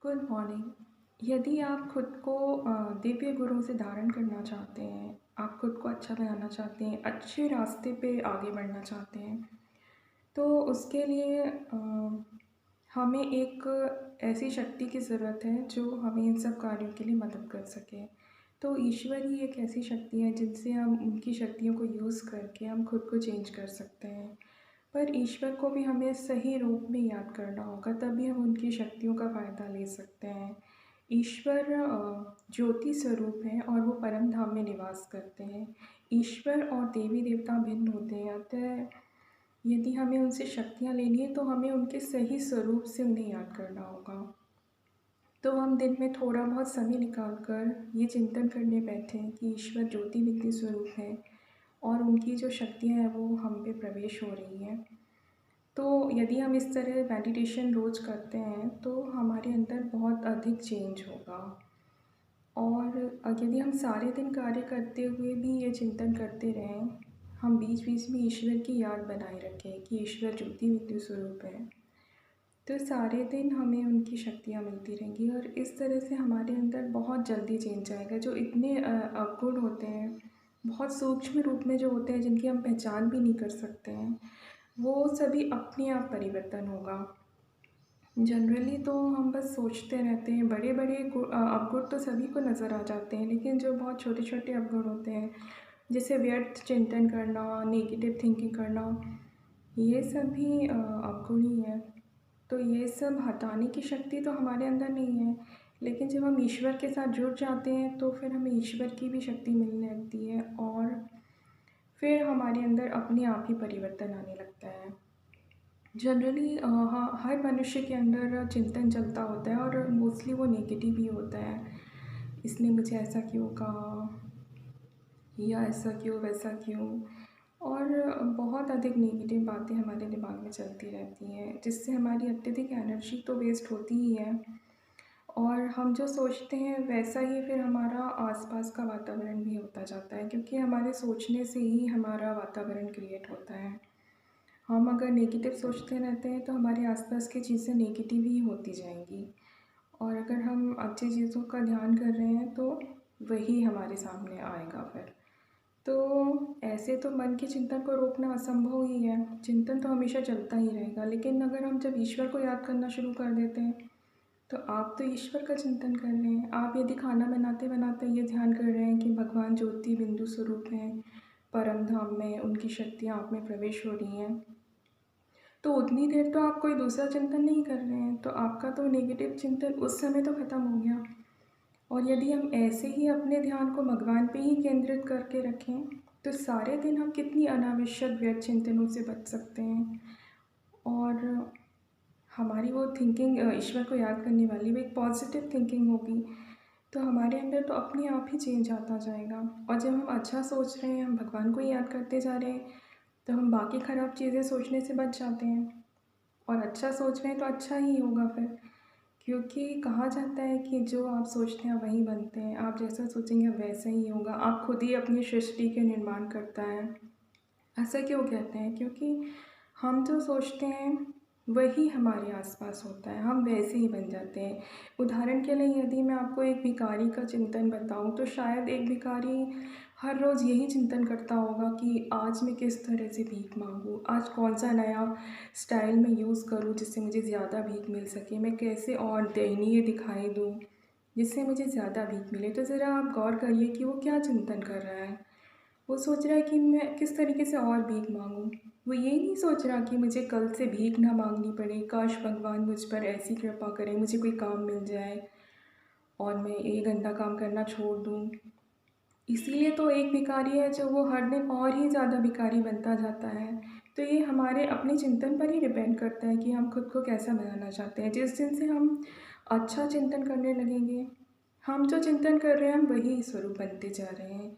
Good morning. यदि आप खुद को दिव्य गुणों से धारण करना चाहते हैं, आप खुद को अच्छा बनाना चाहते हैं, अच्छे रास्ते पे आगे बढ़ना चाहते हैं, तो उसके लिए हमें एक ऐसी शक्ति की ज़रूरत है जो हमें इन सब कार्यों के लिए मदद कर सके। तो ईश्वर ही एक ऐसी शक्ति है जिनसे हम उनकी शक्तियों को यूज़ करके हम खुद को चेंज कर सकते हैं। पर ईश्वर को भी हमें सही रूप में याद करना होगा, तभी हम उनकी शक्तियों का फ़ायदा ले सकते हैं। ईश्वर ज्योति स्वरूप हैं और वो परम धाम में निवास करते हैं। ईश्वर और देवी देवता भिन्न होते हैं, अतः यदि हमें उनसे शक्तियाँ लेनी है तो हमें उनके सही स्वरूप से उन्हें याद करना होगा। तो हम दिन में थोड़ा बहुत समय निकाल कर ये चिंतन करने बैठें कि ईश्वर ज्योति विद्या स्वरूप है और उनकी जो शक्तियाँ हैं वो हम पे प्रवेश हो रही हैं। तो यदि हम इस तरह मेडिटेशन रोज़ करते हैं तो हमारे अंदर बहुत अधिक चेंज होगा। और यदि हम सारे दिन कार्य करते हुए भी ये चिंतन करते रहें, हम बीच बीच में ईश्वर की याद बनाए रखें कि ईश्वर ज्योति विद्युत स्वरूप है, तो सारे दिन हमें उनकी शक्तियाँ मिलती रहेंगी और इस तरह से हमारे अंदर बहुत जल्दी चेंज आएगा। जो इतने अवगुण होते हैं, बहुत सूक्ष्म रूप में जो होते हैं जिनकी हम पहचान भी नहीं कर सकते हैं, वो सभी अपने आप परिवर्तन होगा। जनरली तो हम बस सोचते रहते हैं, बड़े बड़े अवगुण तो सभी को नज़र आ जाते हैं, लेकिन जो बहुत छोटे छोटे अवगुण होते हैं, जैसे व्यर्थ चिंतन करना, नेगेटिव थिंकिंग करना, ये सभी अवगुण ही हैं। तो ये सब हटाने की शक्ति तो हमारे अंदर नहीं है, लेकिन जब हम ईश्वर के साथ जुड़ जाते हैं तो फिर हमें ईश्वर की भी शक्ति मिलने लगती है और फिर हमारे अंदर अपने आप ही परिवर्तन आने लगता है। जनरली हाँ, हर मनुष्य के अंदर चिंतन चलता होता है और मोस्टली वो नेगेटिव ही होता है। इसने मुझे ऐसा क्यों कहा, या ऐसा क्यों, वैसा क्यों, और बहुत अधिक नेगेटिव बातें हमारे दिमाग में चलती रहती हैं, जिससे हमारी अत्यधिक एनर्जी तो वेस्ट होती ही है और हम जो सोचते हैं वैसा ही फिर हमारा आसपास का वातावरण भी होता जाता है, क्योंकि हमारे सोचने से ही हमारा वातावरण क्रिएट होता है। हम अगर नेगेटिव सोचते रहते हैं तो हमारे आसपास की चीज़ें नेगेटिव ही होती जाएंगी, और अगर हम अच्छी चीज़ों का ध्यान कर रहे हैं तो वही हमारे सामने आएगा फिर। तो ऐसे तो मन के चिंतन को रोकना असंभव ही है, चिंतन तो हमेशा चलता ही रहेगा, लेकिन अगर हम जब ईश्वर को याद करना शुरू कर देते हैं तो आप तो ईश्वर का चिंतन कर रहे हैं। आप यदि खाना बनाते बनाते ये ध्यान कर रहे हैं कि भगवान ज्योति बिंदु स्वरूप हैं, परम धाम में उनकी शक्तियाँ आप में प्रवेश हो रही हैं, तो उतनी देर तो आप कोई दूसरा चिंतन नहीं कर रहे हैं, तो आपका तो नेगेटिव चिंतन उस समय तो ख़त्म हो गया। और यदि हम ऐसे ही अपने ध्यान को भगवान पे ही केंद्रित करके रखें तो सारे दिन हम कितनी अनावश्यक व्यर्थ चिंतनों से बच सकते हैं और हमारी वो थिंकिंग ईश्वर को याद करने वाली वो एक पॉजिटिव थिंकिंग होगी, तो हमारे अंदर तो अपने आप ही चेंज आता जाएगा। और जब हम अच्छा सोच रहे हैं, हम भगवान को ही याद करते जा रहे हैं, तो हम बाकी ख़राब चीज़ें सोचने से बच जाते हैं और अच्छा सोच रहे हैं तो अच्छा ही होगा फिर, क्योंकि कहा जाता है कि जो आप सोचते हैं वही बनते हैं, आप जैसा सोचेंगे वैसा ही होगा। आप खुद ही अपनी सृष्टि के निर्माण करता है। ऐसा क्यों कहते हैं? क्योंकि हम जो सोचते हैं वही हमारे आसपास होता है, हम वैसे ही बन जाते हैं। उदाहरण के लिए यदि मैं आपको एक भिखारी का चिंतन बताऊं तो शायद एक भिखारी हर रोज़ यही चिंतन करता होगा कि आज मैं किस तरह से भीख मांगूं, आज कौन सा नया स्टाइल में यूज़ करूं जिससे मुझे ज़्यादा भीख मिल सके, मैं कैसे और दयनीय दिखाई दूं जिससे मुझे ज़्यादा भीख मिले। तो ज़रा आप गौर करिए कि वो क्या चिंतन कर रहा है। वो सोच रहा है कि मैं किस तरीके से और भीख मांगूं। वो ये नहीं सोच रहा कि मुझे कल से भीख ना मांगनी पड़े, काश भगवान मुझ पर ऐसी कृपा करें, मुझे कोई काम मिल जाए और मैं ये गंदा काम करना छोड़ दूं। इसीलिए तो एक भिखारी है जो वो हर दिन और ही ज़्यादा भिखारी बनता जाता है। तो ये हमारे अपने चिंतन पर ही डिपेंड करता है कि हम खुद को कैसा बनाना चाहते हैं। जिस दिन से हम अच्छा चिंतन करने लगेंगे, हम जो चिंतन कर रहे हैं हम वही स्वरूप बनते जा रहे हैं।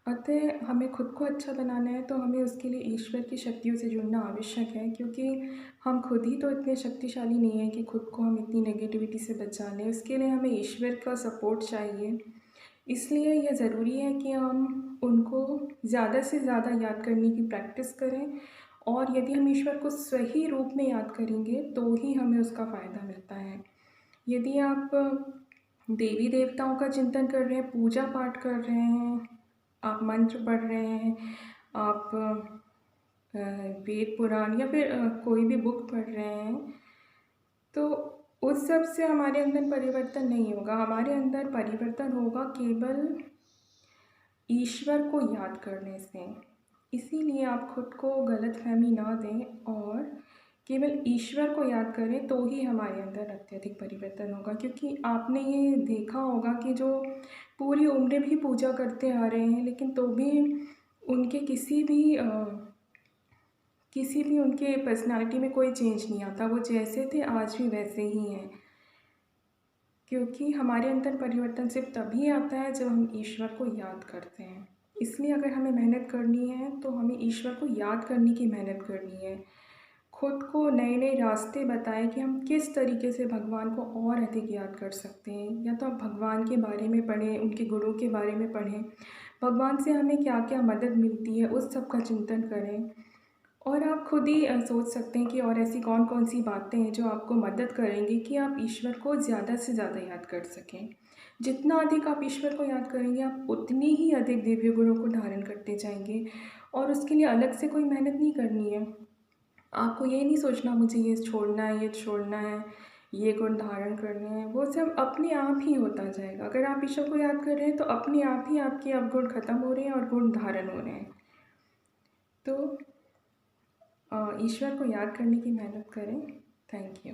अतः हमें खुद को अच्छा बनाना है तो हमें उसके लिए ईश्वर की शक्तियों से जुड़ना आवश्यक है, क्योंकि हम खुद ही तो इतने शक्तिशाली नहीं हैं कि खुद को हम इतनी नेगेटिविटी से बचा लें। उसके लिए हमें ईश्वर का सपोर्ट चाहिए। इसलिए यह ज़रूरी है कि हम उनको ज़्यादा से ज़्यादा याद करने की प्रैक्टिस करें, और यदि हम ईश्वर को सही रूप में याद करेंगे तो ही हमें उसका फ़ायदा मिलता है। यदि आप देवी देवताओं का चिंतन कर रहे हैं, पूजा पाठ कर रहे हैं, आप मंत्र पढ़ रहे हैं, आप वेद पुराण या फिर कोई भी बुक पढ़ रहे हैं, तो उस सब से हमारे अंदर परिवर्तन नहीं होगा। हमारे अंदर परिवर्तन होगा केवल ईश्वर को याद करने से। इसीलिए आप खुद को गलतफ़हमी ना दें और केवल ईश्वर को याद करें, तो ही हमारे अंदर अत्यधिक परिवर्तन होगा। क्योंकि आपने ये देखा होगा कि जो पूरी उम्र भी पूजा करते आ रहे हैं, लेकिन तो भी उनके किसी भी उनके पर्सनैलिटी में कोई चेंज नहीं आता। वो जैसे थे आज भी वैसे ही हैं। क्योंकि हमारे अंदर परिवर्तन सिर्फ तभी आता है जब हम ईश्वर को याद करते हैं। इसलिए अगर हमें मेहनत करनी है तो हमें ईश्वर को याद करने की मेहनत करनी है। खुद को नए नए रास्ते बताएं कि हम किस तरीके से भगवान को और अधिक याद कर सकते हैं। या तो आप भगवान के बारे में पढ़ें, उनके गुणों के बारे में पढ़ें, भगवान से हमें क्या क्या मदद मिलती है उस सब का चिंतन करें। और आप खुद ही सोच सकते हैं कि और ऐसी कौन कौन सी बातें हैं जो आपको मदद करेंगी कि आप ईश्वर को ज़्यादा से ज़्यादा याद कर सकें। जितना अधिक आप ईश्वर को याद करेंगे, आप उतनी ही अधिक दिव्य गुणों को धारण करते जाएंगे। और उसके लिए अलग से कोई मेहनत नहीं करनी है। आपको ये नहीं सोचना मुझे ये छोड़ना है, ये छोड़ना है, ये गुण धारण करने हैं। वो सब अपने आप ही होता जाएगा। अगर आप ईश्वर को याद कर रहे हैं तो अपने आप ही आपके अवगुण ख़त्म हो रहे हैं और गुण धारण हो रहे हैं। तो ईश्वर को याद करने की मेहनत करें। Thank you.